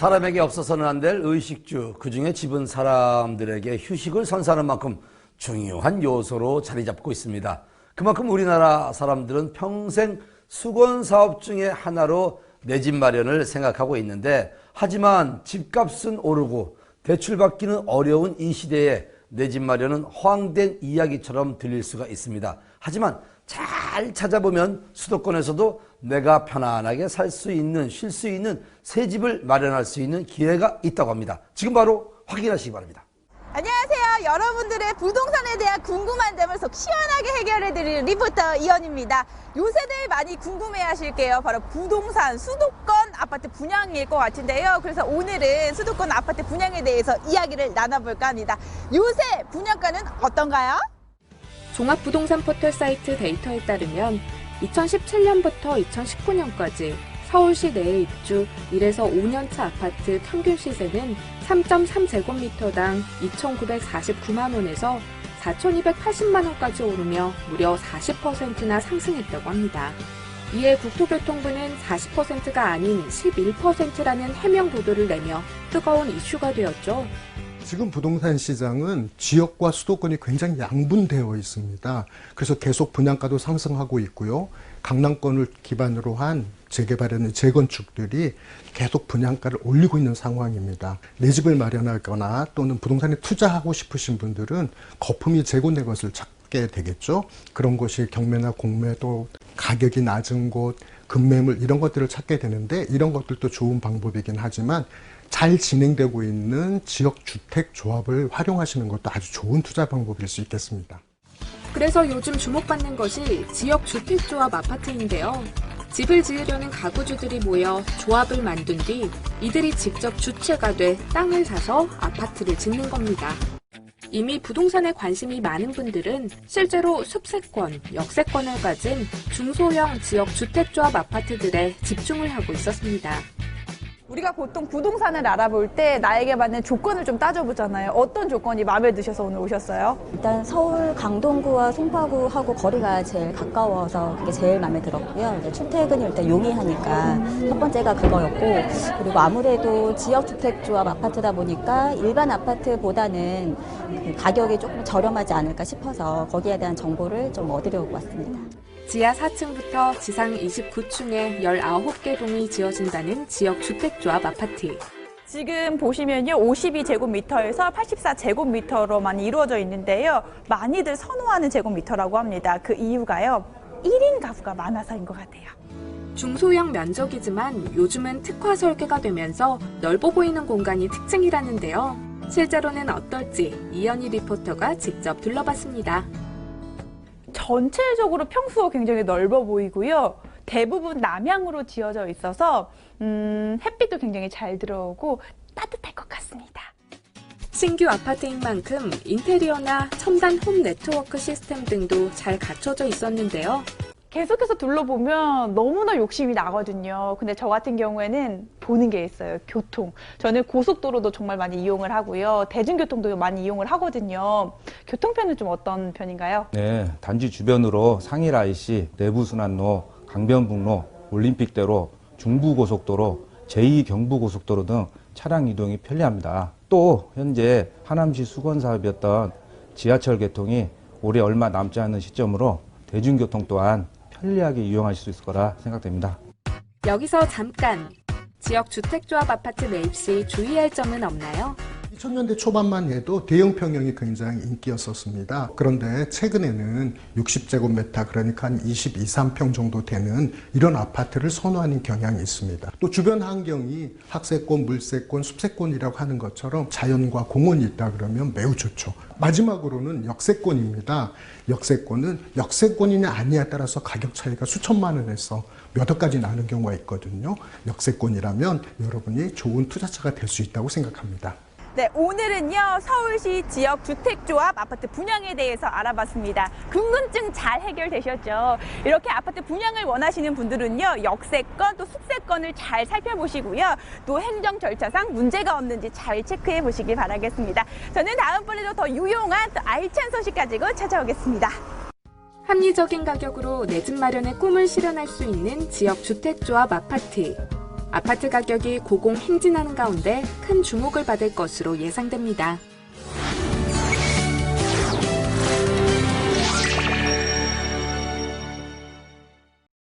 사람에게 없어서는 안 될 의식주, 그중에 집은 사람들에게 휴식을 선사하는 만큼 중요한 요소로 자리 잡고 있습니다. 그만큼 우리나라 사람들은 평생 수건사업 중에 하나로 내 집 마련을 생각하고 있는데, 하지만 집값은 오르고 대출받기는 어려운 이 시대에 내 집 마련은 허황된 이야기처럼 들릴 수가 있습니다. 하지만 잘 찾아보면 수도권에서도 내가 편안하게 살 수 있는, 쉴 수 있는 새 집을 마련할 수 있는 기회가 있다고 합니다. 지금 바로 확인하시기 바랍니다. 안녕하세요. 여러분들의 부동산에 대한 궁금한 점을 속 시원하게 해결해드리는 리포터 이현입니다. 요새들 많이 궁금해하실게요. 바로 부동산, 수도권 아파트 분양일 것 같은데요. 그래서 오늘은 수도권 아파트 분양에 대해서 이야기를 나눠볼까 합니다. 요새 분양가는 어떤가요? 종합부동산 포털 사이트 데이터에 따르면 2017년부터 2019년까지 서울시 내에 입주 1에서 5년차 아파트 평균 시세는 3.3제곱미터당 2,949만 원에서 4,280만 원까지 오르며 무려 40%나 상승했다고 합니다. 이에 국토교통부는 40%가 아닌 11%라는 해명 보도를 내며 뜨거운 이슈가 되었죠. 지금 부동산 시장은 지역과 수도권이 굉장히 양분되어 있습니다. 그래서 계속 분양가도 상승하고 있고요. 강남권을 기반으로 한 재개발이나 재건축들이 계속 분양가를 올리고 있는 상황입니다. 내 집을 마련하거나 또는 부동산에 투자하고 싶으신 분들은 거품이 제고된 것을 찾게 되겠죠. 그런 것이 경매나 공매, 또 가격이 낮은 곳, 급매물 이런 것들을 찾게 되는데, 이런 것들도 좋은 방법이긴 하지만 잘 진행되고 있는 지역주택조합을 활용하시는 것도 아주 좋은 투자 방법일 수 있겠습니다. 그래서 요즘 주목받는 것이 지역주택조합 아파트인데요. 집을 지으려는 가구주들이 모여 조합을 만든 뒤 이들이 직접 주체가 돼 땅을 사서 아파트를 짓는 겁니다. 이미 부동산에 관심이 많은 분들은 실제로 숲세권, 역세권을 가진 중소형 지역주택조합 아파트들에 집중을 하고 있었습니다. 우리가 보통 부동산을 알아볼 때 나에게 맞는 조건을 좀 따져보잖아요. 어떤 조건이 마음에 드셔서 오늘 오셨어요? 일단 서울 강동구와 송파구하고 거리가 제일 가까워서 그게 제일 마음에 들었고요. 이제 출퇴근이 일단 용이하니까 첫 번째가 그거였고, 그리고 아무래도 지역주택조합 아파트다 보니까 일반 아파트보다는 그 가격이 조금 저렴하지 않을까 싶어서 거기에 대한 정보를 좀 얻으려고 왔습니다. 지하 4층부터 지상 29층에 19개 동이 지어진다는 지역주택조합 아파트. 지금 보시면요, 52제곱미터에서 84제곱미터로만 이루어져 있는데요. 많이들 선호하는 제곱미터라고 합니다. 그 이유가요, 1인 가구가 많아서인 것 같아요. 중소형 면적이지만 요즘은 특화 설계가 되면서 넓어 보이는 공간이 특징이라는데요. 실제로는 어떨지 이현희 리포터가 직접 둘러봤습니다. 전체적으로 평수가 굉장히 넓어 보이고요. 대부분 남향으로 지어져 있어서 햇빛도 굉장히 잘 들어오고 따뜻할 것 같습니다. 신규 아파트인 만큼 인테리어나 첨단 홈 네트워크 시스템 등도 잘 갖춰져 있었는데요. 계속해서 둘러보면 너무나 욕심이 나거든요. 근데 저 같은 경우에는 보는 게 있어요. 교통. 저는 고속도로도 정말 많이 이용을 하고요. 대중교통도 많이 이용을 하거든요. 교통편은 좀 어떤 편인가요? 네, 단지 주변으로 상일 IC, 내부순환로, 강변북로, 올림픽대로, 중부고속도로, 제2경부고속도로 등 차량 이동이 편리합니다. 또 현재 하남시 수건사업이었던 지하철 개통이 올해 얼마 남지 않은 시점으로 대중교통 또한 편리하게 이용하실 수 있을 거라 생각됩니다. 여기서 잠깐! 지역주택조합 아파트 매입 시 주의할 점은 없나요? 2000년대 초반만 해도 대형 평형이 굉장히 인기였었습니다. 그런데 최근에는 60제곱미터, 그러니까 한 22, 3평 정도 되는 이런 아파트를 선호하는 경향이 있습니다. 또 주변 환경이 학세권, 물세권, 숲세권이라고 하는 것처럼 자연과 공원이 있다 그러면 매우 좋죠. 마지막으로는 역세권입니다. 역세권은 역세권이냐 아니냐에 따라서 가격 차이가 수천만 원에서 몇 억까지 나는 경우가 있거든요. 역세권이라면 여러분이 좋은 투자처가 될 수 있다고 생각합니다. 네, 오늘은요, 서울시 지역주택조합 아파트 분양에 대해서 알아봤습니다. 궁금증 잘 해결되셨죠? 이렇게 아파트 분양을 원하시는 분들은요, 역세권 또 숲세권을 잘 살펴보시고요. 또 행정 절차상 문제가 없는지 잘 체크해 보시기 바라겠습니다. 저는 다음번에도 더 유용한 또 알찬 소식 가지고 찾아오겠습니다. 합리적인 가격으로 내 집 마련의 꿈을 실현할 수 있는 지역주택조합 아파트. 아파트 가격이 고공행진하는 가운데 큰 주목을 받을 것으로 예상됩니다.